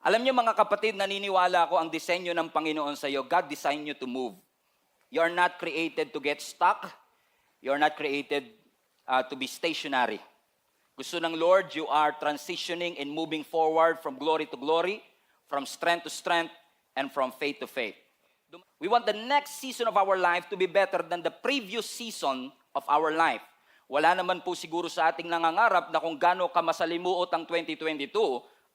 Alam niyo mga kapatid, naniniwala ako ang disenyo ng Panginoon sa iyo. God designed you to move. You are not created to get stuck. You are not created to be stationary. Gusto ng Lord, you are transitioning and moving forward from glory to glory, from strength to strength, and from faith to faith. We want the next season of our life to be better than the previous season of our life. Wala naman po siguro sa ating nangangarap na kung gaano kamasalimuot ang 2022,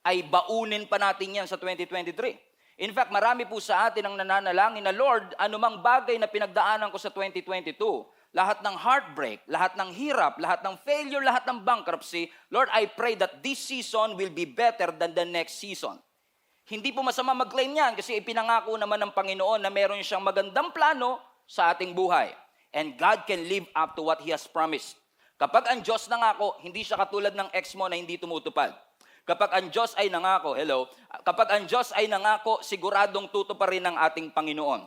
ay baunin pa natin yan sa 2023. In fact, marami po sa atin ang nananalangin na, Lord, anumang bagay na pinagdaanan ko sa 2022, lahat ng heartbreak, lahat ng hirap, lahat ng failure, lahat ng bankruptcy, Lord, I pray that this season will be better than the next season. Hindi po masama mag-claim yan kasi ipinangako naman ng Panginoon na meron siyang magandang plano sa ating buhay. And God can live up to what He has promised. Kapag ang Diyos nangako, hindi siya katulad ng ex mo na hindi tumutupad. Kapag ang Diyos ay nangako, kapag ang Diyos ay nangako, siguradong tutuparin ng ating Panginoon.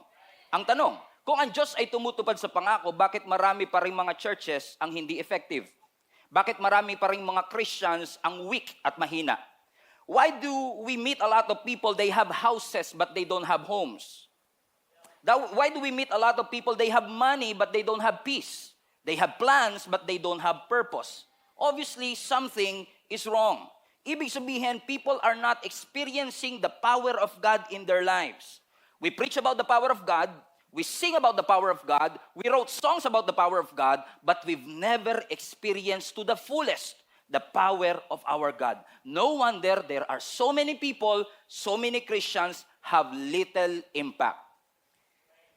Ang tanong, kung ang Diyos ay tumutupad sa pangako, bakit marami pa rin mga churches ang hindi effective? Bakit marami pa rin mga Christians ang weak at mahina? Why do we meet a lot of people, they have houses but they don't have homes? Why do we meet a lot of people, they have money but they don't have peace? They have plans but they don't have purpose. Obviously, something is wrong. Ibig sabihin, people are not experiencing the power of God in their lives. We preach about the power of God, we sing about the power of God, we wrote songs about the power of God, but we've never experienced to the fullest the power of our God. No wonder there are so many people, so many Christians have little impact.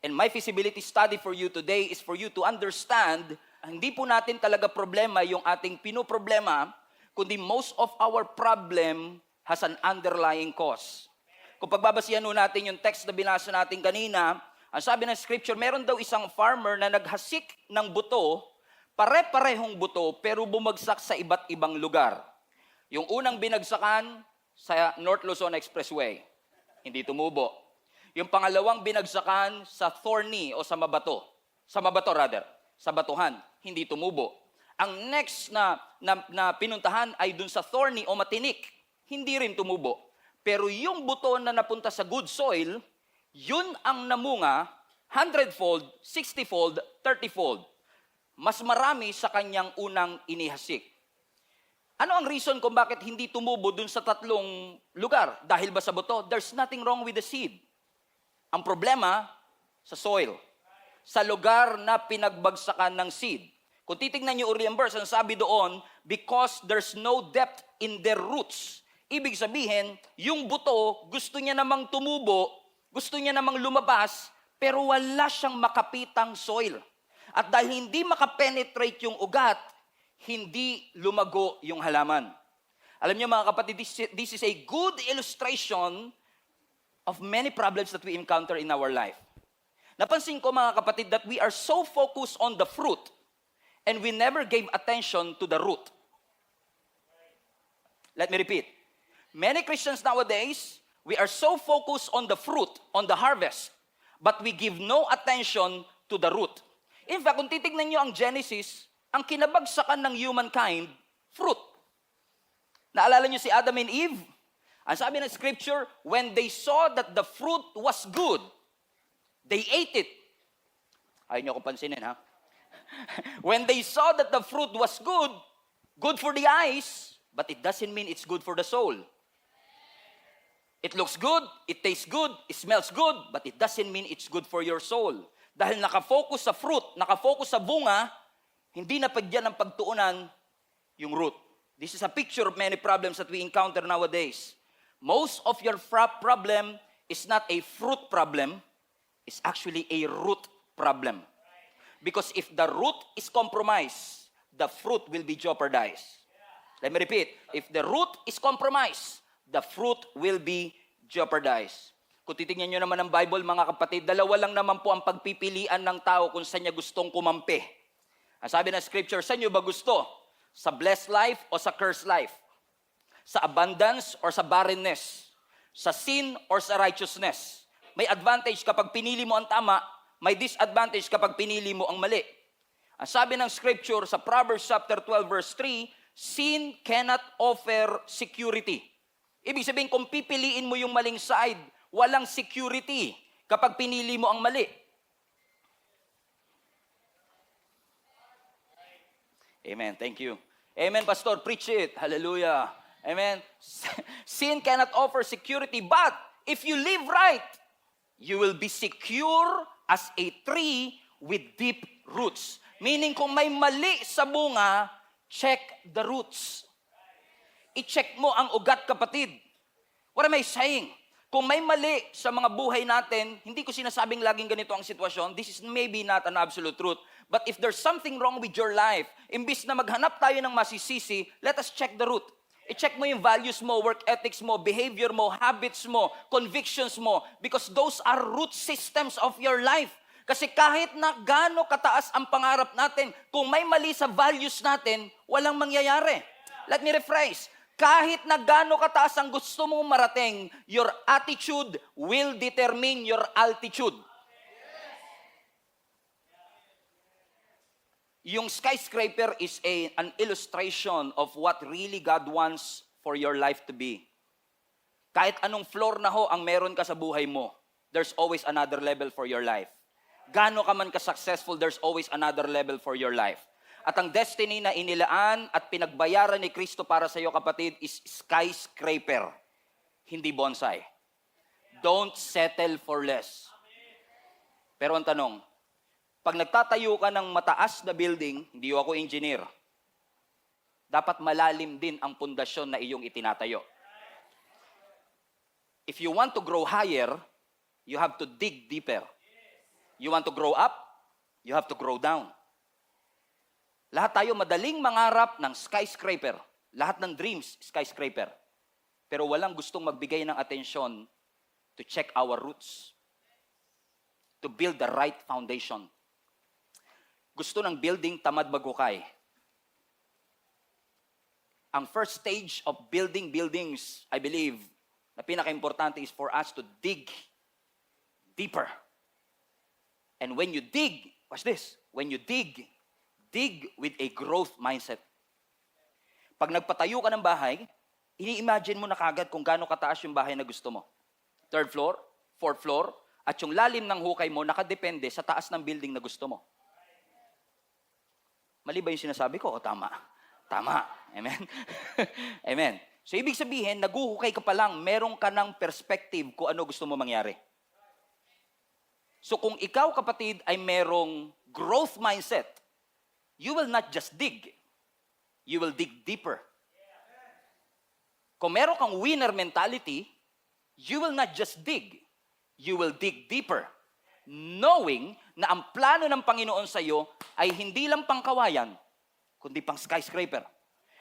And my feasibility study for you today is for you to understand, hindi po natin talaga problema yung ating pinoproblema, kundi most of our problem has an underlying cause. Kung pagbabasihan natin yung text na binasa natin kanina, ang sabi ng scripture, meron daw isang farmer na naghasik ng buto, pare-parehong buto, pero bumagsak sa iba't ibang lugar. Yung unang binagsakan sa North Luzon Expressway, hindi tumubo. Yung pangalawang binagsakan sa Thorny o sa Mabato sa Batuhan, hindi tumubo. Ang next na pinuntahan ay dun sa Thorny o Matinik, hindi rin tumubo. Pero yung buto na napunta sa good soil, yun ang namunga 100-fold, 60-fold, 30-fold. Mas marami sa kanyang unang inihasik. Ano ang reason kung bakit hindi tumubo dun sa tatlong lugar? Dahil ba sa buto? There's nothing wrong with the seed. Ang problema, sa soil. Sa lugar na pinagbagsakan ng seed. Kung titignan niyo uli ang verse, ang sabi doon, because there's no depth in their roots. Ibig sabihin, yung buto, gusto niya namang tumubo, gusto niya namang lumabas, pero wala siyang makapitang soil. At dahil hindi makapenetrate yung ugat, hindi lumago yung halaman. Alam niyo mga kapatid, this is a good illustration of many problems that we encounter in our life. Napansin ko mga kapatid that we are so focused on the fruit, and we never gave attention to the root. Let me repeat. Many Christians nowadays, we are so focused on the fruit, on the harvest, but we give no attention to the root. In fact, kung titignan nyo ang Genesis, ang kinabagsakan ng humankind, fruit. Naalala nyo si Adam and Eve? Ang sabi ng scripture, when they saw that the fruit was good, they ate it. Ayaw nyo akong pansinin, ha? When they saw that the fruit was good for the eyes, but it doesn't mean it's good for the soul. It looks good, it tastes good, it smells good, but it doesn't mean it's good for your soul. Dahil nakafocus sa fruit, nakafocus sa bunga, hindi napagyan ng pagtuunan yung root. This is a picture of many problems that we encounter nowadays. Most of your problem is not a fruit problem, it's actually a root problem. Because if the root is compromised, the fruit will be jeopardized. Let me repeat. If the root is compromised, the fruit will be jeopardized. Kung titignan nyo naman ang Bible, mga kapatid, dalawa lang naman po ang pagpipilian ng tao kung saan niya gustong kumampi. Ang sabi ng scripture, saan nyo ba gusto? Sa blessed life o sa cursed life? Sa abundance or sa barrenness? Sa sin or sa righteousness? May advantage kapag pinili mo ang tama, may disadvantage kapag pinili mo ang mali. Ang sabi ng scripture sa Proverbs chapter 12 verse 3, sin cannot offer security. Ibig sabihin, kung pipiliin mo yung maling side, walang security kapag pinili mo ang mali. Amen. Thank you. Amen, Pastor. Preach it. Hallelujah. Amen. Sin cannot offer security, but if you live right, you will be secure as a tree with deep roots. Meaning, kung may mali sa bunga, check the roots. I-check mo ang ugat, kapatid. What am I saying? Kung may mali sa mga buhay natin, hindi ko sinasabing laging ganito ang sitwasyon. This is maybe not an absolute truth. But if there's something wrong with your life, imbis na maghanap tayo ng masisisi, let us check the root. I-check mo yung values mo, work ethics mo, behavior mo, habits mo, convictions mo, because those are root systems of your life. Kasi kahit na gaano kataas ang pangarap natin, kung may mali sa values natin, walang mangyayari. Let me rephrase. Kahit na gaano kataas ang gusto mong marating, your attitude will determine your altitude. Yung skyscraper is an illustration of what really God wants for your life to be. Kahit anong floor na ho ang meron ka sa buhay mo, there's always another level for your life. Gaano ka man ka-successful, there's always another level for your life. At ang destiny na inilaan at pinagbayaran ni Kristo para sa iyo, kapatid, is skyscraper, hindi bonsai. Don't settle for less. Pero ang tanong, pag nagtatayo ka ng mataas na building, hindi ako engineer, dapat malalim din ang pundasyon na iyong itinatayo. If you want to grow higher, you have to dig deeper. You want to grow up, you have to grow down. Lahat tayo madaling mangarap ng skyscraper. Lahat ng dreams, skyscraper. Pero walang gustong magbigay ng atensyon to check our roots. To build the right foundation. Gusto ng building, tamad maghukay. Ang first stage of building buildings, I believe, na pinaka-importante is for us to dig deeper. And when you dig, watch this, when you dig with a growth mindset. Pag nagpatayo ka ng bahay, ini-imagine mo na kagad kung gaano kataas yung bahay na gusto mo. 3rd floor, 4th floor, at yung lalim ng hukay mo nakadepende sa taas ng building na gusto mo. Mali ba yung sinasabi ko? O tama? Tama. Amen? Amen. So ibig sabihin, naguhukay ka pa lang, meron ka ng perspective kung ano gusto mo mangyari. So kung ikaw, kapatid, ay merong growth mindset, you will not just dig. You will dig deeper. Kung meron kang winner mentality, you will not just dig. You will dig deeper. Knowing na ang plano ng Panginoon sa iyo ay hindi lang pangkawayan, kundi pang skyscraper.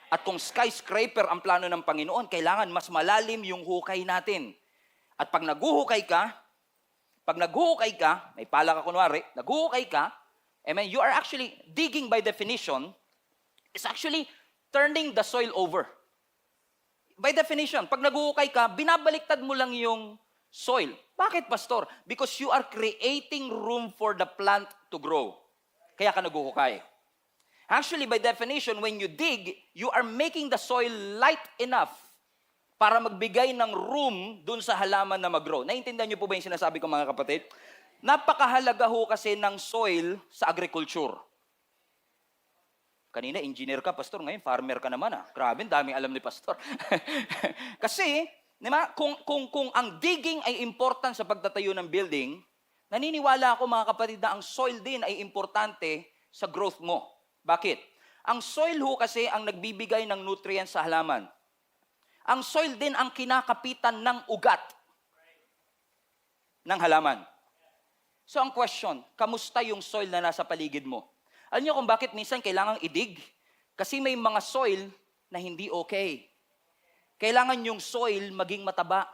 At kung skyscraper ang plano ng Panginoon, kailangan mas malalim yung hukay natin. At pag naguhukay ka, may pala ka kunwari, naguhukay ka, amen, you are actually digging by definition, is actually turning the soil over. By definition, pag naguhukay ka, binabaliktad mo lang yung soil. Bakit, Pastor? Because you are creating room for the plant to grow. Kaya ka naguhukay. Actually, by definition, when you dig, you are making the soil light enough para magbigay ng room dun sa halaman na mag-grow. Naintindihan niyo po ba yung sinasabi ko, mga kapatid? Napakahalaga ho kasi ng soil sa agriculture. Kanina, engineer ka, Pastor. Ngayon, farmer ka naman. Grabe, daming alam ni Pastor. Kasi, diba, kung ang digging ay important sa pagtatayo ng building, naniniwala ako, mga kapatid, na ang soil din ay importante sa growth mo. Bakit? Ang soil ho kasi ang nagbibigay ng nutrients sa halaman. Ang soil din ang kinakapitan ng ugat ng halaman. So ang question, kamusta yung soil na nasa paligid mo? Alam niyo kung bakit minsan kailangang idig? Kasi may mga soil na hindi okay. Kailangan yung soil maging mataba.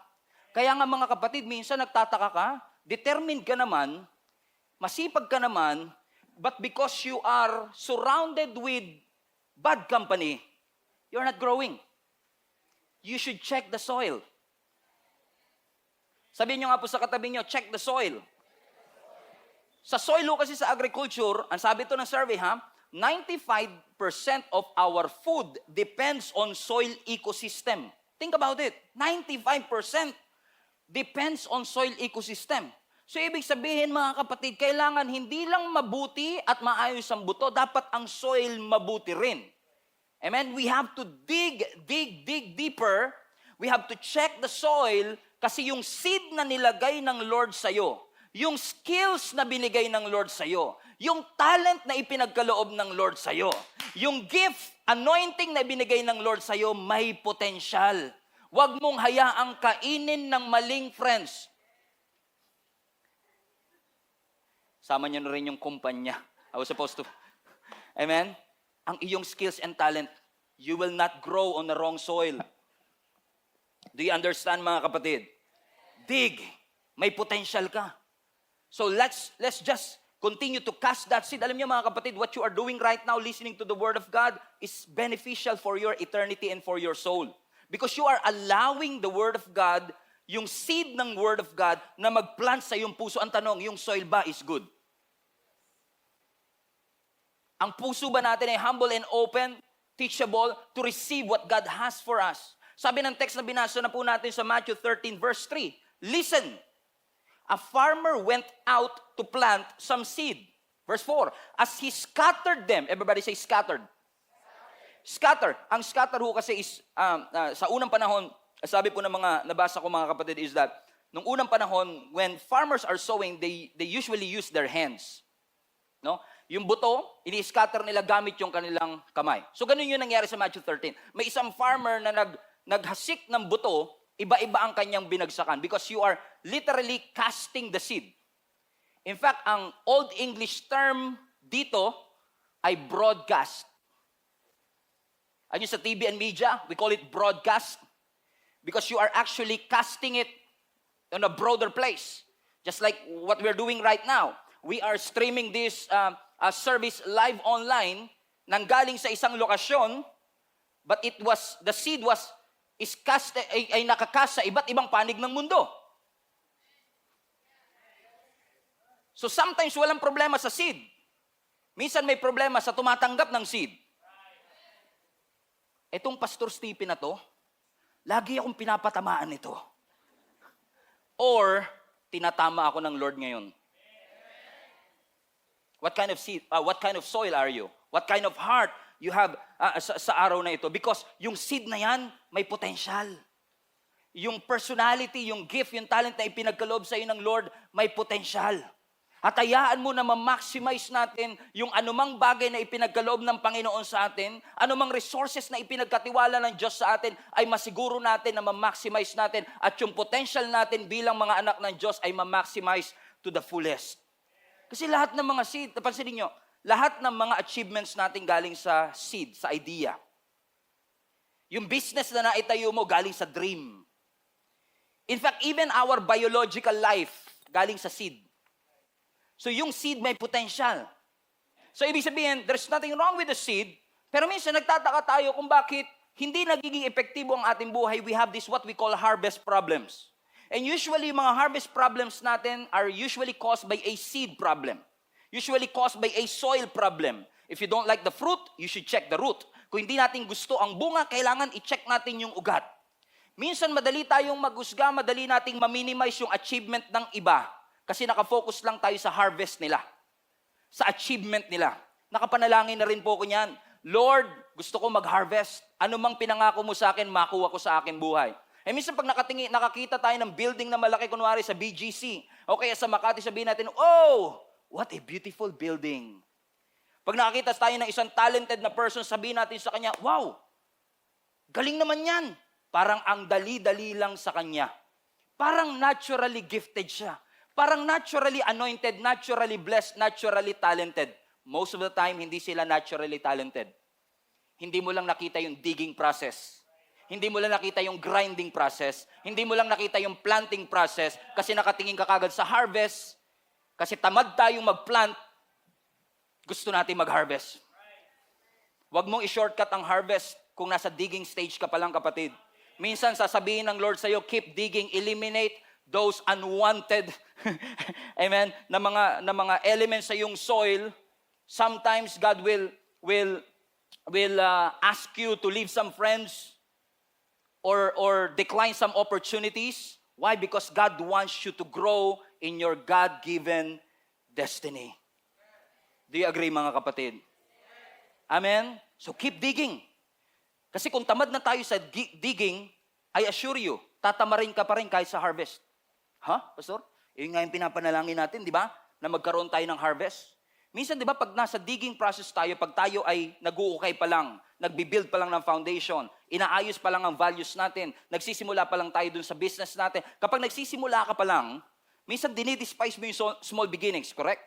Kaya nga mga kapatid, minsan nagtataka ka, determined ka naman, masipag ka naman, but because you are surrounded with bad company, you're not growing. You should check the soil. Sabihin nyo nga po sa katabi nyo, check the soil. Sa soil kasi sa agriculture, ang sabi to ng survey 95% of our food depends on soil ecosystem. Think about it. 95% depends on soil ecosystem. So ibig sabihin mga kapatid, kailangan hindi lang mabuti at maayos ang buto, dapat ang soil mabuti rin. Amen? We have to dig deeper. We have to check the soil kasi yung seed na nilagay ng Lord sa'yo, yung skills na binigay ng Lord sa'yo, yung talent na ipinagkaloob ng Lord sa'yo, yung gift, anointing na binigay ng Lord sa'yo, may potential. Huwag mong hayaang kainin ng maling friends. Sama niyo na rin yung kumpanya. I was supposed to. Amen? Ang iyong skills and talent, you will not grow on the wrong soil. Do you understand mga kapatid? Dig. May potential ka. So let's just continue to cast that seed. Alam niyo mga kapatid, what you are doing right now, listening to the Word of God, is beneficial for your eternity and for your soul. Because you are allowing the Word of God, yung seed ng Word of God, na mag-plant sa iyong puso. Ang tanong, yung soil ba is good? Ang puso ba natin ay humble and open, teachable, to receive what God has for us? Sabi ng text na binasa na po natin sa Matthew 13 verse 3, listen, a farmer went out to plant some seed. Verse 4, as he scattered them, everybody say scattered. Scatter. Ang scatter ho kasi is, sa unang panahon, sabi po ng mga nabasa ko mga kapatid is that, nung unang panahon, when farmers are sowing, they usually use their hands. No? Yung buto, ini-scatter nila gamit yung kanilang kamay. So ganun yung nangyari sa Matthew 13. May isang farmer na naghasik ng buto, iba-iba ang kanyang binagsakan because you are literally casting the seed. In fact, ang Old English term dito ay broadcast. Ano sa TV and media, we call it broadcast because you are actually casting it on a broader place. Just like what we're doing right now. We are streaming this service live online nanggaling sa isang lokasyon, but the seed ay nakakast sa iba't ibang panig ng mundo. So sometimes walang problema sa seed. Minsan may problema sa tumatanggap ng seed. Etong Pastor Stephen na to, lagi akong pinapatamaan nito. Or, tinatama ako ng Lord ngayon. What kind of seed, what kind of soil are you? What kind of heart you have sa araw na ito? Because yung seed na yan, may potential. Yung personality, yung gift, yung talent na ipinagkaloob sa iyo ng Lord, may potential. At hayaan mo na ma-maximize natin yung anumang bagay na ipinagkaloob ng Panginoon sa atin, anumang resources na ipinagkatiwala ng Diyos sa atin, ay masiguro natin na ma-maximize natin at yung potential natin bilang mga anak ng Diyos ay ma-maximize to the fullest. Kasi lahat ng mga seed, napansin niyo, lahat ng mga achievements natin galing sa seed, sa idea. Yung business na naitayo mo galing sa dream. In fact, even our biological life galing sa seed. So yung seed may potential. So ibig sabihin, there's nothing wrong with the seed, pero minsan nagtataka tayo kung bakit hindi nagiging epektibo ang ating buhay. We have this what we call harvest problems. And usually, mga harvest problems natin are usually caused by a seed problem. Usually caused by a soil problem. If you don't like the fruit, you should check the root. Kung hindi natin gusto ang bunga, kailangan i-check natin yung ugat. Minsan madali tayong maghusga, madali nating ma-minimize yung achievement ng iba. Kasi nakafocus lang tayo sa harvest nila. Sa achievement nila. Nakapanalangin na rin po ko niyan. Lord, gusto ko mag-harvest. Ano mang pinangako mo sa akin, makuha ko sa aking buhay. Eh minsan pag nakakita tayo ng building na malaki, kunwari sa BGC, o kaya sa Makati, sabihin natin, oh, what a beautiful building. Pag nakakita tayo ng isang talented na person, sabihin natin sa kanya, wow, galing naman yan. Parang ang dali-dali lang sa kanya. Parang naturally gifted siya. Parang naturally anointed, naturally blessed, naturally talented. Most of the time, hindi sila naturally talented. Hindi mo lang nakita yung digging process. Hindi mo lang nakita yung grinding process. Hindi mo lang nakita yung planting process kasi nakatingin ka kagad sa harvest. Kasi tamad tayong mag-plant, gusto natin mag-harvest. Huwag mong i-shortcut ang harvest kung nasa digging stage ka pa lang, kapatid. Minsan sasabihin ng Lord sa'yo, keep digging, eliminate those unwanted amen, na mga elements sa yung soil. Sometimes God will ask you to leave some friends. or decline some opportunities. Why? Because God wants you to grow in your God-given destiny. Do you agree, mga kapatid? Amen? So keep digging. Kasi kung tamad na tayo sa digging, I assure you, tatamarin ka pa rin kahit sa harvest. Pastor? Yun nga yung pinapanalangin natin, di ba? Na magkaroon tayo ng harvest. Minsan, di ba, pag nasa digging process tayo, pag tayo ay nag-uukay pa lang, nagbibuild pa lang ng foundation, inaayos pa lang ang values natin, nagsisimula pa lang tayo dun sa business natin. Kapag nagsisimula ka pa lang, minsan dinidespise mo yung small beginnings, correct?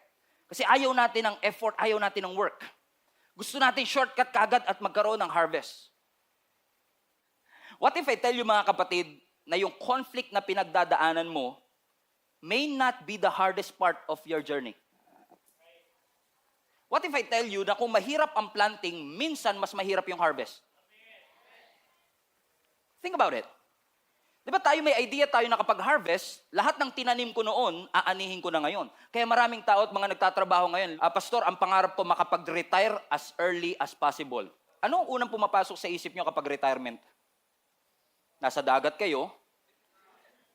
Kasi ayaw natin ng effort, ayaw natin ng work. Gusto natin shortcut kagad at magkaroon ng harvest. What if I tell you, mga kapatid, na yung conflict na pinagdadaanan mo may not be the hardest part of your journey? What if I tell you na kung mahirap ang planting, minsan mas mahirap yung harvest? Think about it. Di ba tayo may idea tayo na kapag harvest, lahat ng tinanim ko noon, aanihin ko na ngayon. Kaya maraming tao at mga nagtatrabaho ngayon, Pastor, ang pangarap ko makapag-retire as early as possible. Ano ang unang pumapasok sa isip nyo kapag retirement? Nasa dagat kayo,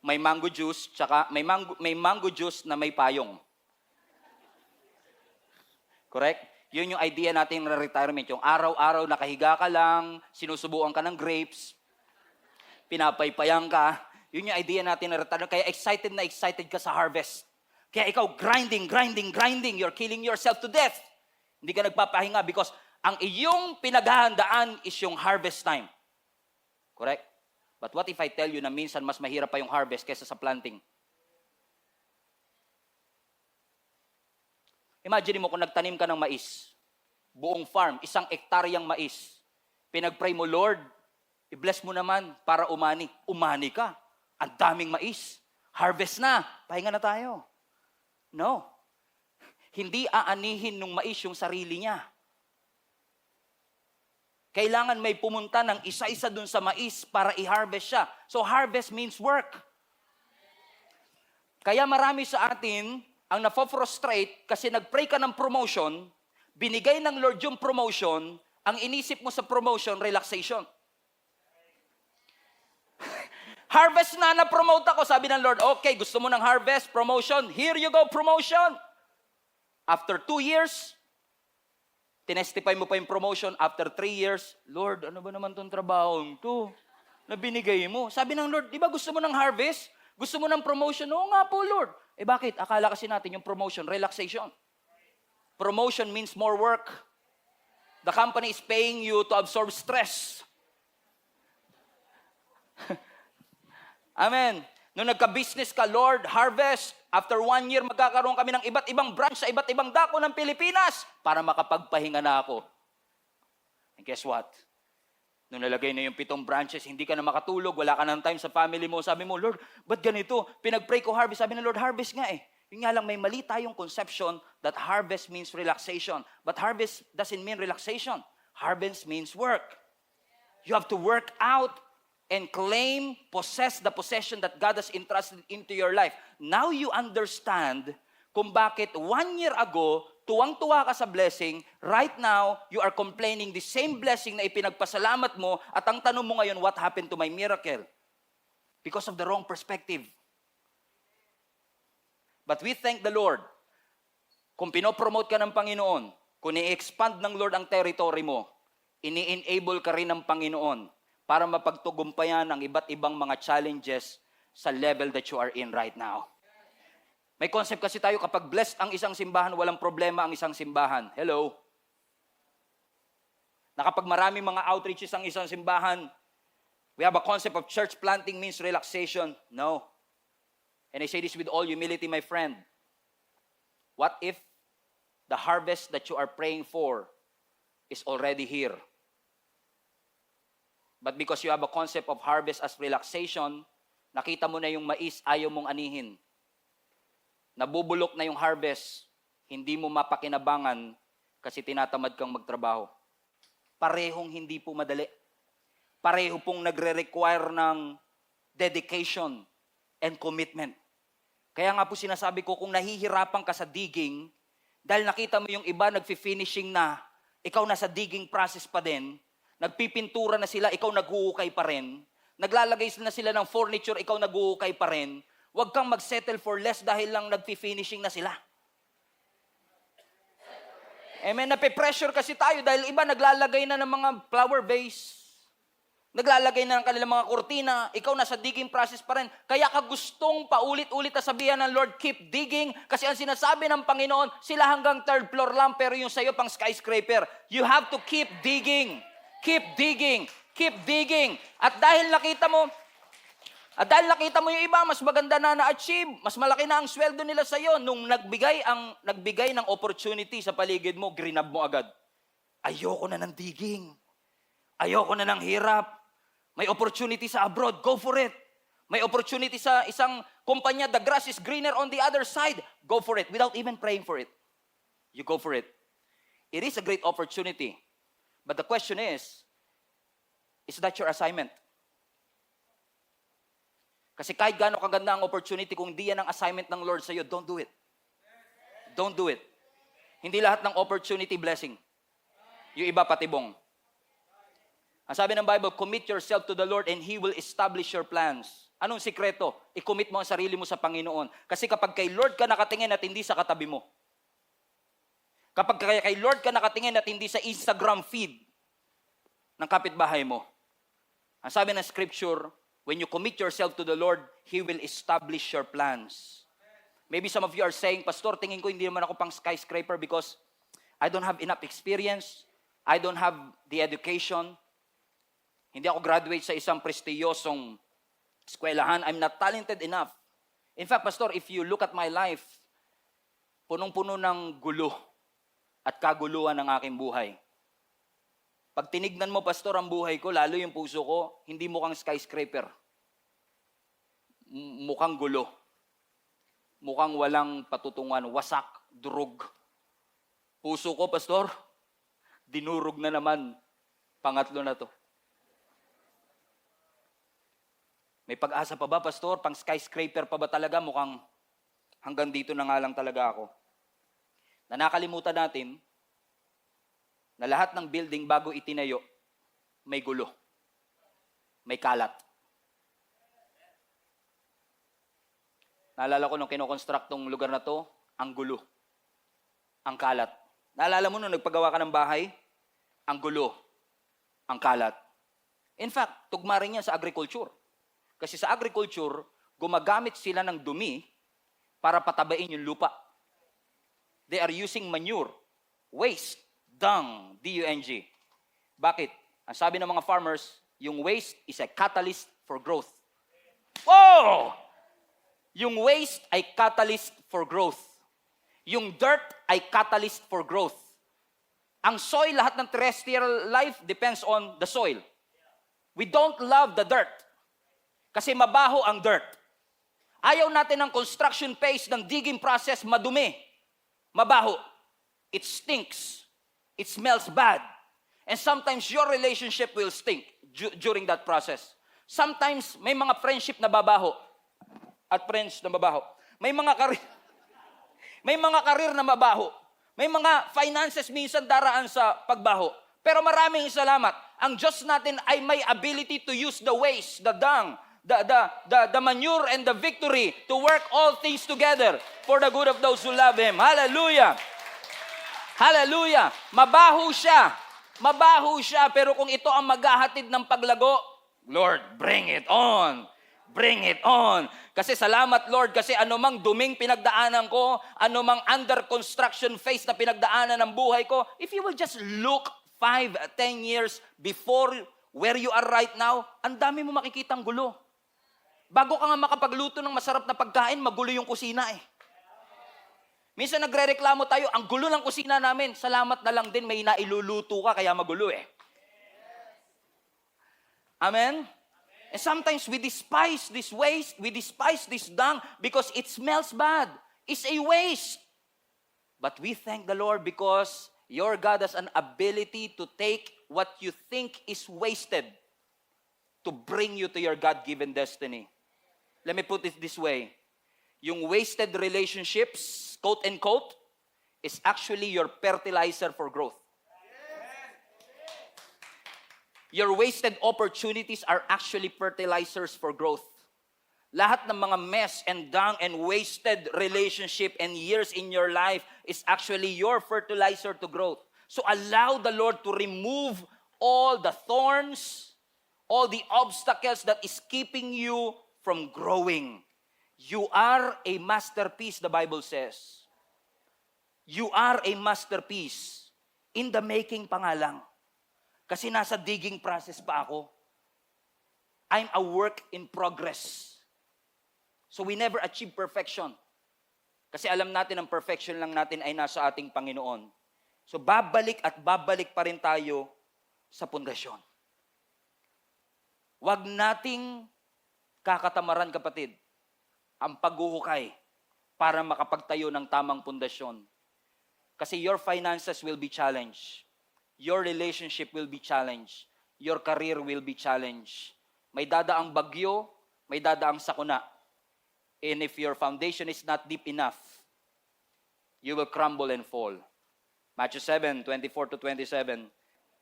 may mango juice, tsaka may mango juice na may payong. Correct? Yun yung idea natin ng retirement. Yung araw-araw nakahiga ka lang, sinusubuan ka ng grapes, pinapaypayan ka. Yun yung idea natin ng retirement. Kaya excited na excited ka sa harvest. Kaya ikaw grinding. You're killing yourself to death. Hindi ka nagpapahinga because ang iyong pinaghahandaan is yung harvest time. Correct? But what if I tell you na minsan mas mahirap pa yung harvest kaysa sa planting? Imagine mo kung nagtanim ka ng mais. Buong farm, 1 hektaryang mais. Pinag-pray mo, Lord, i-bless mo naman para umani. Umani ka. Ang daming mais. Harvest na. Pahinga na tayo. No. Hindi aanihin ng mais yung sarili niya. Kailangan may pumunta ng isa-isa dun sa mais para i-harvest siya. So harvest means work. Kaya marami sa atin ang nafo-frustrate kasi nag-pray ka ng promotion, binigay ng Lord yung promotion, ang inisip mo sa promotion, relaxation. Harvest na promote ako, sabi ng Lord, okay, gusto mo ng harvest, promotion, here you go, promotion. After 2 years, tinestify mo pa yung promotion. After 3 years, Lord, ano ba naman tong trabahong to na binigay mo? Sabi ng Lord, di ba gusto mo ng harvest? Gusto mo ng promotion? Oo nga po, Lord. Bakit? Akala kasi natin yung promotion, relaxation. Promotion means more work. The company is paying you to absorb stress. Amen. Nung nagka-business ka, Lord, harvest. After 1 year, magkakaroon kami ng iba't ibang branch sa iba't ibang dako ng Pilipinas para makapagpahinga na ako. And guess what? Nung nalagay na yung 7 branches, hindi ka na makatulog, wala ka ng time sa family mo. Sabi mo, Lord, ba't ganito? Pinag-pray ko harvest. Sabi ng Lord, harvest nga eh. Yun nga lang, may mali tayong conception that harvest means relaxation. But harvest doesn't mean relaxation. Harvest means work. You have to work out and claim, possess the possession that God has entrusted into your life. Now you understand kung bakit 1 year ago, tuwang-tuwa ka sa blessing, right now, you are complaining the same blessing na ipinagpasalamat mo, at ang tanong mo ngayon, what happened to my miracle? Because of the wrong perspective. But we thank the Lord. Kung pinopromote ka ng Panginoon, kung i-expand ng Lord ang territory mo, ini-enable ka rin ng Panginoon para mapagtugumpayan ang iba't ibang mga challenges sa level that you are in right now. May concept kasi tayo, kapag blessed ang isang simbahan, walang problema ang isang simbahan. Hello? Na kapag maraming mga outreaches ang isang simbahan, we have a concept of church planting means relaxation. No. And I say this with all humility, my friend. What if the harvest that you are praying for is already here? But because you have a concept of harvest as relaxation, nakita mo na yung mais, ayaw mong anihin. Nabubulok na yung harvest, hindi mo mapakinabangan kasi tinatamad kang magtrabaho. Parehong hindi po madali. Pareho pong nagre-require ng dedication and commitment. Kaya nga po sinasabi ko, kung nahihirapan ka sa digging, dahil nakita mo yung iba nagfi-finishing na, ikaw nasa digging process pa din, nagpipintura na sila, ikaw naghuhukay pa rin, naglalagay na sila ng furniture, ikaw nag-uukay pa rin, huwag kang mag-settle for less dahil lang nag-finishing na sila. Amen, nape-pressure kasi tayo dahil iba naglalagay na ng mga flower vase, naglalagay na ng kanilang mga kurtina, ikaw nasa digging process pa rin. Kaya ka gustong paulit-ulit na sabihan ng Lord, keep digging, kasi ang sinasabi ng Panginoon, sila hanggang third floor lang, pero yung sa'yo pang skyscraper. You have to keep digging. Keep digging. Keep digging. At dahil nakita mo yung iba, mas maganda na na-achieve, mas malaki na ang sweldo nila sa iyo, nung nagbigay ng opportunity sa paligid mo, grinab mo agad. Ayoko na ng digging. Ayoko na ng hirap. May opportunity sa abroad, go for it. May opportunity sa isang kumpanya, the grass is greener on the other side, go for it without even praying for it. You go for it. It is a great opportunity. But the question is that your assignment? Kasi kahit gaano kaganda ang opportunity, kung di yan ang assignment ng Lord sa iyo, don't do it. Don't do it. Hindi lahat ng opportunity blessing. Yung iba patibong. Ang sabi ng Bible, commit yourself to the Lord and He will establish your plans. Anong sikreto? I-commit mo ang sarili mo sa Panginoon. Kasi kapag kay Lord ka nakatingin at hindi sa katabi mo, kapag kay Lord ka nakatingin at hindi sa Instagram feed ng kapitbahay mo, ang sabi ng Scripture, when you commit yourself to the Lord, He will establish your plans. Maybe some of you are saying, Pastor, tingin ko hindi naman ako pang skyscraper because I don't have enough experience. I don't have the education. Hindi ako graduate sa isang prestiyosong eskwelahan. I'm not talented enough. In fact, Pastor, if you look at my life, punong-puno ng gulo at kaguluhan ng aking buhay. Pag tinignan mo, Pastor, ang buhay ko, lalo yung puso ko, hindi mukhang skyscraper. Mukhang gulo. Mukhang walang patutungan, wasak, durog. Puso ko, Pastor, dinurog na naman. Pangatlo na to. May pag-asa pa ba, Pastor? Pang skyscraper pa ba talaga? Mukhang hanggang dito na nga lang talaga ako. Na nakalimutan natin na lahat ng building bago itinayo, may gulo. May kalat. Naalala ko nung kinoconstruct tong lugar na to, ang gulo. Ang kalat. Naalala mo nung nagpagawa ka ng bahay? Ang gulo. Ang kalat. In fact, tugma rin yan sa agriculture. Kasi sa agriculture, gumagamit sila ng dumi para patabain yung lupa. They are using manure, waste, dung, D-U-N-G. Bakit? Ang sabi ng mga farmers, yung waste is a catalyst for growth. Whoa! Yung waste ay catalyst for growth. Yung dirt ay catalyst for growth. Ang soil, lahat ng terrestrial life depends on the soil. We don't love the dirt. Kasi mabaho ang dirt. Ayaw natin ng construction phase ng digging process madumi. Mabaho. It stinks. It smells bad. And sometimes your relationship will stink during that process. Sometimes may mga friendship na babaho at friends na babaho. May mga karir na mabaho. May mga finances minsan daraan sa pagbaho. Pero maraming salamat. Ang Diyos natin ay may ability to use the waste, the dung, the manure and the victory to work all things together for the good of those who love Him. Hallelujah! Hallelujah! Mabaho siya. Mabaho siya, pero kung ito ang maghahatid ng paglago, Lord, bring it on. Bring it on. Kasi salamat, Lord, kasi anumang duming pinagdaanan ko, anumang under construction phase na pinagdaanan ng buhay ko, if you will just look 5, 10 years before where you are right now, ang dami mo makikitang gulo. Bago ka nga makapagluto ng masarap na pagkain, magulo yung kusina eh. Minsan nagre-reklamo tayo, ang gulo ng kusina namin. Salamat na lang din, may nailuluto ka, kaya magulo eh. Amen? And sometimes we despise this waste, we despise this dung because it smells bad. It's a waste. But we thank the Lord because your God has an ability to take what you think is wasted to bring you to your God-given destiny. Let me put it this way. Yung wasted relationships, quote and quote, is actually your fertilizer for growth. Your wasted opportunities are actually fertilizers for growth. Lahat ng mga mess and dung and wasted relationship and years in your life is actually your fertilizer to growth. So allow the Lord to remove all the thorns, all the obstacles that is keeping you from growing. You are a masterpiece, the Bible says. You are a masterpiece. In the making pa nga lang. Kasi nasa digging process pa ako. I'm a work in progress. So we never achieve perfection. Kasi alam natin ang perfection lang natin ay nasa ating Panginoon. So babalik at babalik pa rin tayo sa pundasyon. Huwag nating kakatamaran, kapatid, ang paghuhukay para makapagtayo ng tamang pundasyon. Kasi your finances will be challenged. Your relationship will be challenged. Your career will be challenged. May dadaang bagyo, may dadaang sakuna. And if your foundation is not deep enough, you will crumble and fall. Matthew 7:24-27.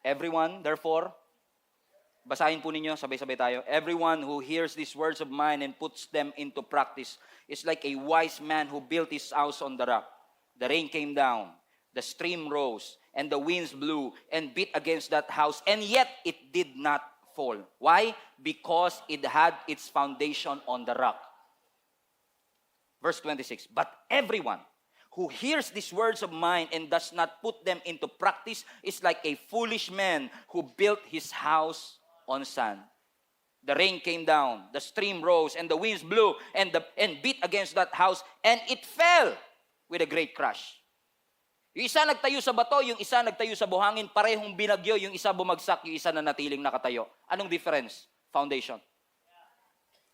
Everyone, therefore, basahin po ninyo, sabay-sabay tayo. Everyone who hears these words of mine and puts them into practice is like a wise man who built his house on the rock. The rain came down, the stream rose, and the winds blew and beat against that house, and yet it did not fall. Why? Because it had its foundation on the rock. Verse 26, but everyone who hears these words of mine and does not put them into practice is like a foolish man who built his house on sand. The rain came down, the stream rose, and the winds blew and beat against that house, and it fell with a great crash. Yung isa nagtayo sa bato, yung isa nagtayo sa buhangin, parehong binagyo, yung isa bumagsak, yung isa nanatiling nakatayo. Anong difference? Foundation.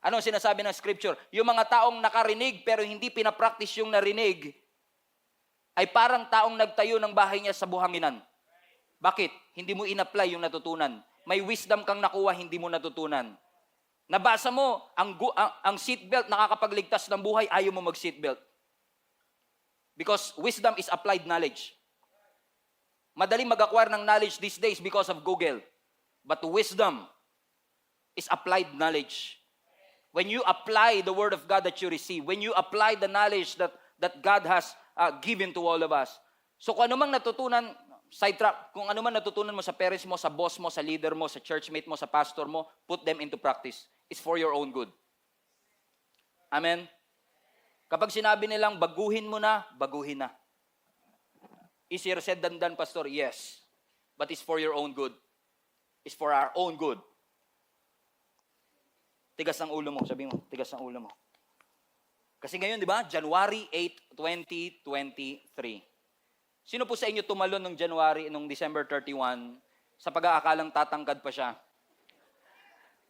Ano sinasabi ng scripture? Yung mga taong nakarinig pero hindi pinapractice yung narinig ay parang taong nagtayo ng bahay niya sa buhanginan. Bakit? Hindi mo in-apply yung natutunan. May wisdom kang nakuha, hindi mo natutunan. Nabasa mo, ang seatbelt nakakapagligtas ng buhay, ayaw mo mag-seatbelt. Because wisdom is applied knowledge. Madaling mag-acquire ng knowledge these days because of Google. But wisdom is applied knowledge. When you apply the word of God that you receive, when you apply the knowledge that God has given to all of us. So kung ano mang natutunan, sidetrack, kung ano man natutunan mo sa parents mo, sa boss mo, sa leader mo, sa churchmate mo, sa pastor mo, put them into practice. It's for your own good. Amen? Kapag sinabi nilang baguhin mo na, baguhin na. Easier said than done, Pastor? Yes. But it's for your own good. It's for our own good. Tigas ng ulo mo, sabi mo, tigas ng ulo mo. Kasi ngayon, di ba, January 8, 2023. Sino po sa inyo tumalon nung December 31, sa pag-aakalang tatangkad pa siya?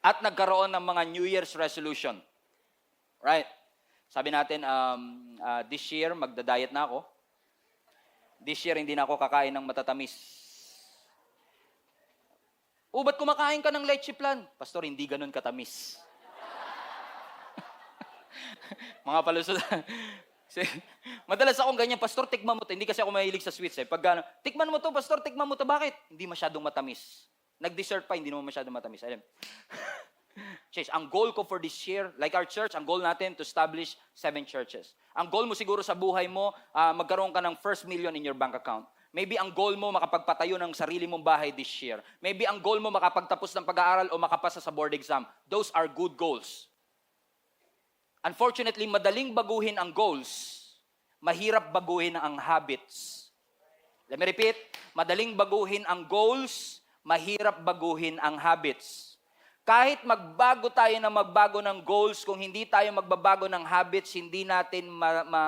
At nagkaroon ng mga New Year's resolution. Right? Sabi natin, this year, magda-diet na ako. This year, hindi na ako kakain ng matatamis. Ba't kumakain ka ng leche flan? Pastor, hindi ganun katamis. Mga palusot. Madalas akong ganyan, Pastor, tikman mo to. Hindi kasi ako mahilig sa sweets eh. Pag tikman mo to, Pastor, tikman mo to. Bakit? Hindi masyadong matamis. Nag-dessert pa, hindi naman masyadong matamis. Alam. Church, ang goal ko for this year, like our church, ang goal natin to establish 7 churches. Ang goal mo siguro sa buhay mo, magkaroon ka ng 1 million in your bank account. Maybe ang goal mo makapagpatayo ng sarili mong bahay this year. Maybe ang goal mo makapagtapos ng pag-aaral o makapasa sa board exam. Those are good goals. Unfortunately, madaling baguhin ang goals, mahirap baguhin ang habits. Let me repeat, madaling baguhin ang goals, mahirap baguhin ang habits. Kahit magbago tayo na magbago ng goals, kung hindi tayo magbabago ng habits, hindi natin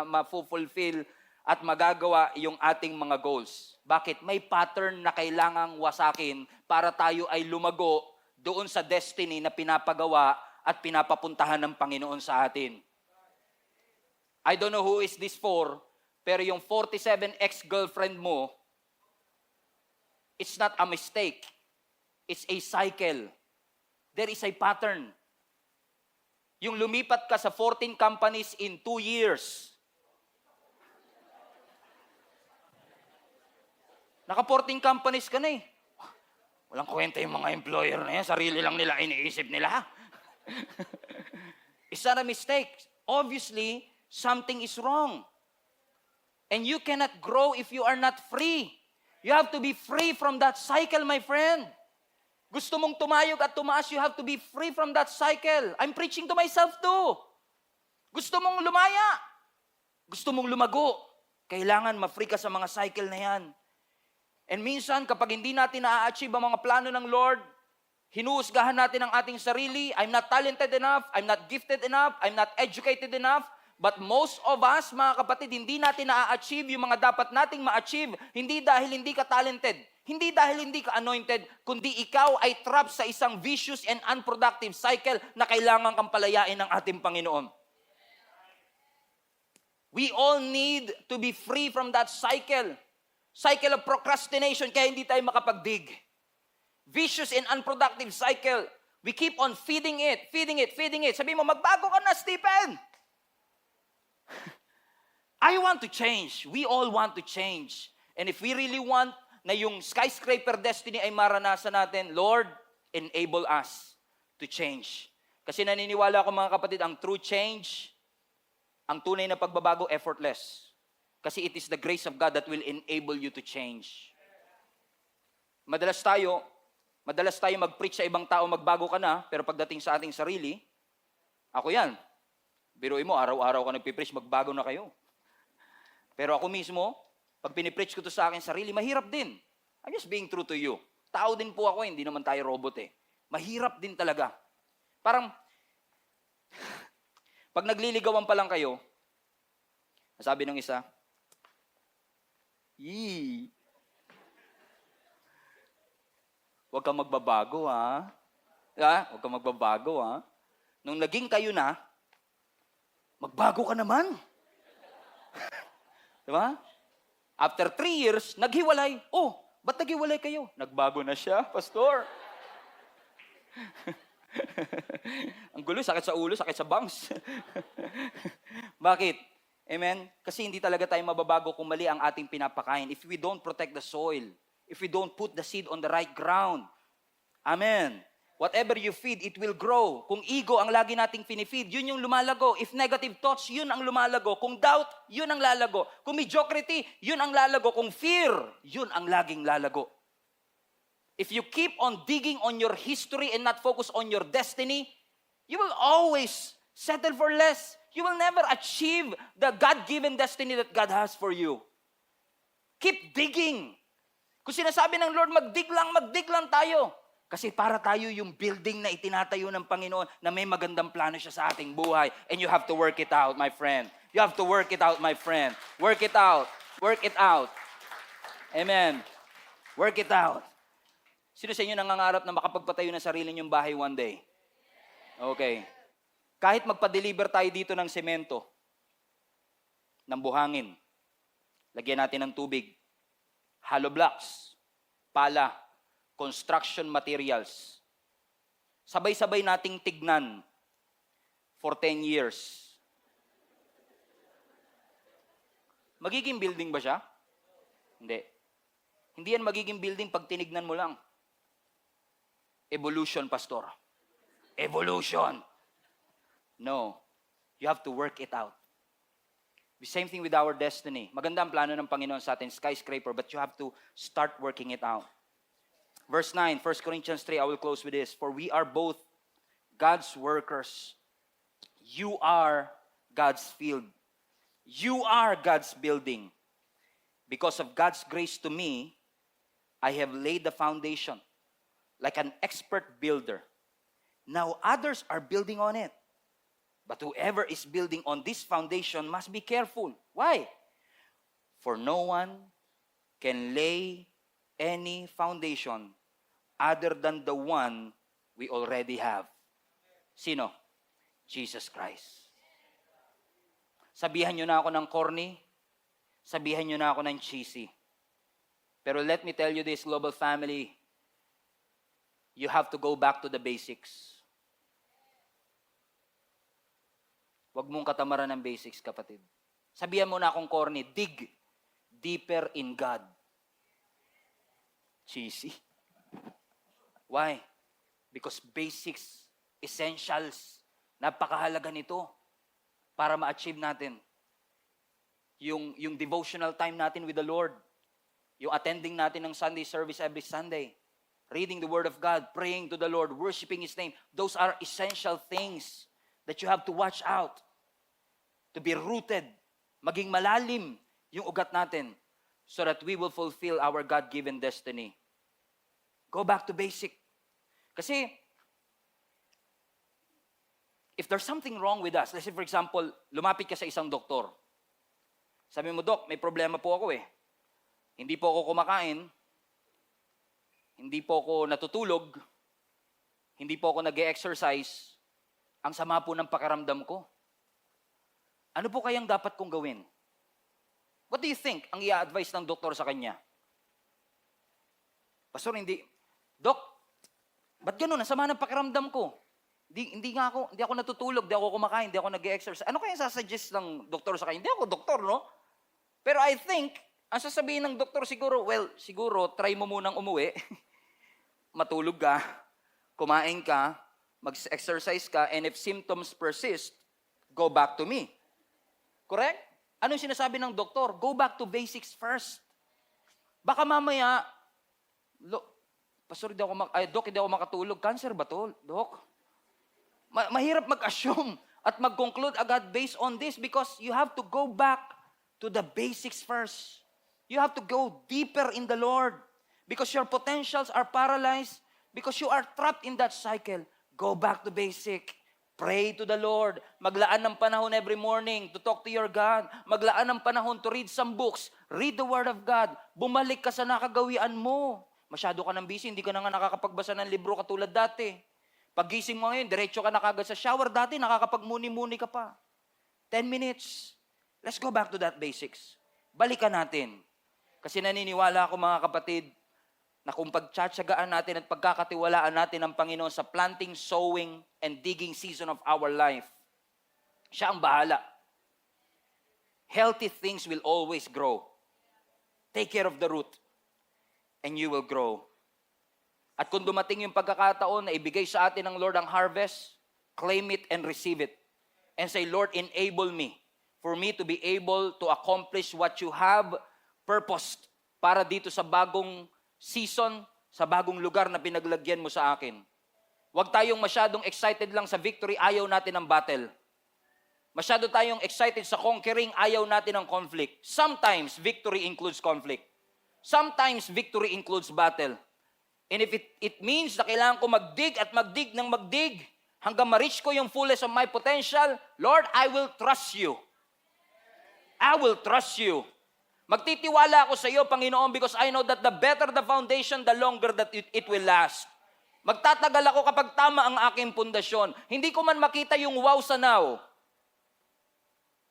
ma-fulfill at magagawa yung ating mga goals. Bakit? May pattern na kailangang wasakin para tayo ay lumago doon sa destiny na pinapagawa at pinapapuntahan ng Panginoon sa atin. I don't know who is this for, pero yung 47 ex-girlfriend mo, it's not a mistake. It's a cycle. There is a pattern. Yung lumipat ka sa 14 companies in 2 years. Naka 14 companies ka na eh. Walang kwenta yung mga employer na yan. Sarili lang nila iniisip nila. It's not a mistake. Obviously, something is wrong. And you cannot grow if you are not free. You have to be free from that cycle, my friend. Gusto mong tumayog at tumaas, you have to be free from that cycle. I'm preaching to myself too. Gusto mong lumaya. Gusto mong lumago. Kailangan ma-free ka sa mga cycle na yan. And minsan, kapag hindi natin na-achieve ang mga plano ng Lord, hinuhusgahan natin ang ating sarili. I'm not talented enough. I'm not gifted enough. I'm not educated enough. But most of us, mga kapatid, hindi natin na-achieve yung mga dapat nating ma-achieve. Hindi dahil hindi ka talented. Hindi dahil hindi ka anointed, kundi ikaw ay trapped sa isang vicious and unproductive cycle na kailangan kang palayain ng ating Panginoon. We all need to be free from that cycle. Cycle of procrastination, kaya hindi tayo makapagdig. Vicious and unproductive cycle. We keep on feeding it. Sabi mo, magbago ka na, Stephen. I want to change. We all want to change. And if we really want na yung skyscraper destiny ay maranasan natin, Lord, enable us to change. Kasi naniniwala ako mga kapatid, ang true change, ang tunay na pagbabago, effortless. Kasi it is the grace of God that will enable you to change. Madalas tayo mag-preach sa ibang tao, magbago ka na, pero pagdating sa ating sarili, ako yan. Biruin mo, araw-araw ka nagpipreach, magbago na kayo. Pero ako mismo, pag pinipreach ko to sa akin sarili, mahirap din. I'm just being true to you. Tao din po ako, hindi naman tayo robot eh. Mahirap din talaga. Parang, pag nagliligawan pa lang kayo, sabi ng isa, yee, huwag kang magbabago ha. Huwag kang magbabago ha. Nung naging kayo na, magbago ka naman. Diba? After 3 years, naghiwalay. Oh, ba't naghiwalay kayo? Nagbago na siya, pastor. Ang gulo, sakit sa ulo, sakit sa bangs. Bakit? Amen? Kasi hindi talaga tayo mababago kung mali ang ating pinapakain. If we don't protect the soil, if we don't put the seed on the right ground. Amen. Whatever you feed, it will grow. Kung ego ang lagi nating pinifeed, yun yung lumalago. If negative thoughts, yun ang lumalago. Kung doubt, yun ang lalago. Kung mediocrity, yun ang lalago. Kung fear, yun ang laging lalago. If you keep on digging on your history and not focus on your destiny, you will always settle for less. You will never achieve the God-given destiny that God has for you. Keep digging. Kung sinasabi ng Lord, magdig lang tayo. Kasi para tayo yung building na itinatayo ng Panginoon na may magandang plano siya sa ating buhay. And you have to work it out, my friend. You have to work it out, my friend. Work it out. Work it out. Amen. Work it out. Sino sa inyo nangangarap na makapagpatayo ng sarili niyong bahay one day? Okay. Kahit magpa-deliver tayo dito ng semento, ng buhangin, lagyan natin ng tubig, hollow blocks, pala, construction materials. Sabay-sabay nating tignan for 10 years. Magiging building ba siya? Hindi. Hindi yan magiging building pag tinignan mo lang. Evolution, pastor. Evolution. No. You have to work it out. The same thing with our destiny. Maganda ang plano ng Panginoon sa atin, skyscraper, but you have to start working it out. Verse 9, 1 Corinthians 3, I will close with this. For we are both God's workers. You are God's field. You are God's building. Because of God's grace to me, I have laid the foundation like an expert builder. Now others are building on it. But whoever is building on this foundation must be careful. Why? For no one can lay any foundation other than the one we already have. Sino? Jesus Christ. Sabihan nyo na ako ng corny, sabihan nyo na ako ng cheesy. Pero let me tell you this, global family, you have to go back to the basics. Huwag mong katamaran ng basics, kapatid. Sabihan mo na akong corny, dig deeper in God. Cheesy. Why? Because basics, essentials, napakahalaga nito para ma-achieve natin yung devotional time natin with the Lord, yung attending natin ng Sunday service every Sunday, reading the Word of God, praying to the Lord, worshiping His name. Those are essential things that you have to watch out, to be rooted, maging malalim yung ugat natin so that we will fulfill our God-given destiny. Go back to basic. Kasi, if there's something wrong with us, let's say for example, lumapit ka sa isang doktor. Sabi mo, Dok, may problema po ako eh. Hindi po ako kumakain, hindi po ako natutulog, hindi po ako nag-e-exercise, ang sama po ng pakiramdam ko. Ano po kayang dapat kong gawin? What do you think ang i-advise ng doktor sa kanya? Pastor, Dok, ba't ganun? Ang sama ng pakiramdam ko. Hindi ako natutulog, hindi ako kumakain, hindi ako nag-e-exercise. Ano kaya sasuggest ng doktor sa kanya? Hindi ako doktor, no? Pero I think, ang sasabihin ng doktor siguro, try mo munang umuwi. Matulog ka, kumain ka, mag-exercise ka, and if symptoms persist, go back to me. Correct? Ano yung sinasabi ng doktor? Go back to basics first. Baka mamaya, Pastor, Dok, hindi ako makatulog. Cancer ba to, Dok? Mahirap mag-assume at mag-conclude agad based on this because you have to go back to the basics first. You have to go deeper in the Lord because your potentials are paralyzed because you are trapped in that cycle. Go back to basic. Pray to the Lord. Maglaan ng panahon every morning to talk to your God. Maglaan ng panahon to read some books. Read the Word of God. Bumalik ka sa nakagawian mo. Masyado ka ng busy, hindi ka na nga nakakapagbasa ng libro katulad dati. Paggising mo ngayon, diretso ka na kagad sa shower. Dati, nakakapagmuni-muni ka pa. 10 minutes. Let's go back to that basics. Balikan natin. Kasi naniniwala ako mga kapatid, na kung pagtsatsagaan natin at pagkakatiwalaan natin ang Panginoon sa planting, sowing, and digging season of our life, siya ang bahala. Healthy things will always grow. Take care of the root, and you will grow. At kung dumating yung pagkakataon na ibigay sa atin ng Lord ang harvest, claim it and receive it. And say, Lord, enable me for me to be able to accomplish what you have purposed para dito sa bagong season, sa bagong lugar na pinaglagyan mo sa akin. Huwag tayong masyadong excited lang sa victory, ayaw natin ng battle. Masyado tayong excited sa conquering, ayaw natin ng conflict. Sometimes victory includes conflict. Sometimes victory includes battle. And if it means na kailangan ko magdig at magdig ng magdig hanggang ma-reach ko yung fullness of my potential, Lord, I will trust you. I will trust you. Magtitiwala ako sa iyo, Panginoon, because I know that the better the foundation, the longer that it will last. Magtatagal ako kapag tama ang aking pundasyon. Hindi ko man makita yung wow sa now.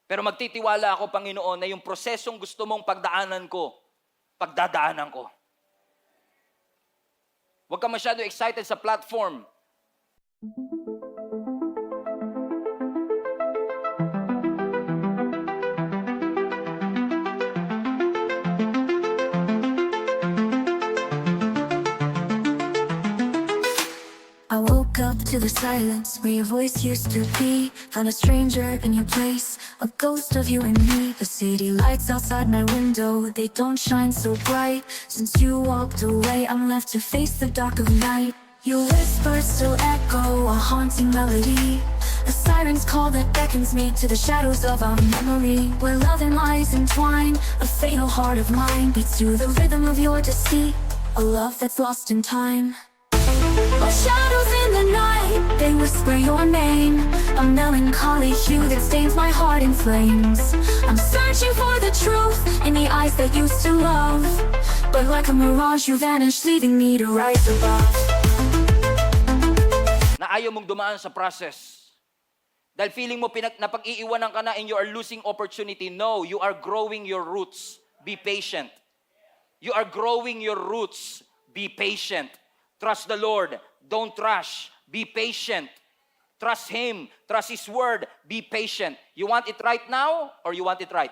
Pero magtitiwala ako, Panginoon, na yung prosesong gusto mong pagdaanan ko. Huwag ka masyado excited sa platform. I woke up to the silence where your voice used to be. Found a stranger in your place, a ghost of you and me. The city lights outside my window, they don't shine so bright. Since you walked away, I'm left to face the dark of night. Your whispers still echo, a haunting melody. A siren's call that beckons me to the shadows of our memory, where love and lies entwine. A fatal heart of mine beats to the rhythm of your deceit, a love that's lost in time. Like shadows in the night, they whisper your name. A melancholy hue that stains my heart in flames. I'm searching for the truth in the eyes that used to love, but like a mirage you vanish, leaving me to rise above. Na ayaw mong dumaan sa process. Dahil feeling mo napag-iiwanan ka na and you are losing opportunity. No, you are growing your roots. Be patient. You are growing your roots. Be patient. Trust the Lord. Don't rush. Be patient. Trust Him. Trust His Word. Be patient. You want it right now or you want it right?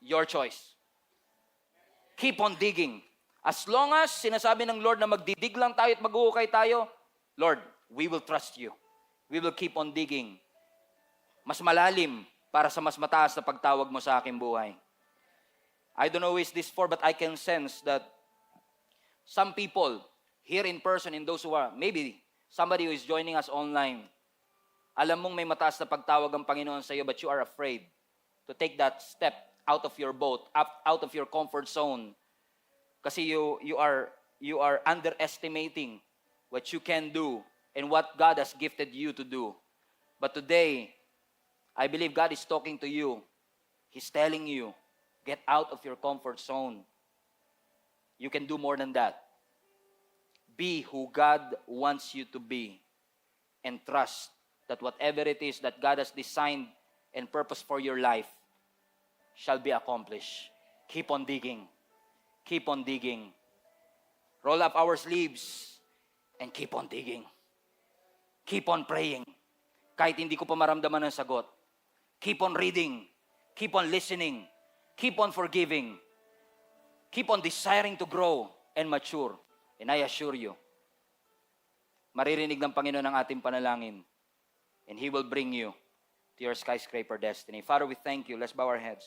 Your choice. Keep on digging. As long as sinasabi ng Lord na magdidig lang tayo at maghuhukay tayo, Lord, we will trust you. We will keep on digging. Mas malalim para sa mas mataas na pagtawag mo sa aking buhay. I don't know who is this for, but I can sense that some people here in person and those who are, maybe somebody who is joining us online, alam mong may mataas na pagtawag ang Panginoon sa iyo, but you are afraid to take that step out of your boat, out of your comfort zone. Kasi you are underestimating what you can do and what God has gifted you to do. But today, I believe God is talking to you. He's telling you, get out of your comfort zone. You can do more than that. Be who God wants you to be. And trust that whatever it is that God has designed and purposed for your life shall be accomplished. Keep on digging. Keep on digging. Roll up our sleeves and keep on digging. Keep on praying. Kahit hindi ko pa maramdaman ang sagot. Keep on reading. Keep on listening. Keep on forgiving. Keep on desiring to grow and mature. And I assure you, maririnig ng Panginoon ang ating panalangin. And He will bring you to your skyscraper destiny. Father, we thank you. Let's bow our heads.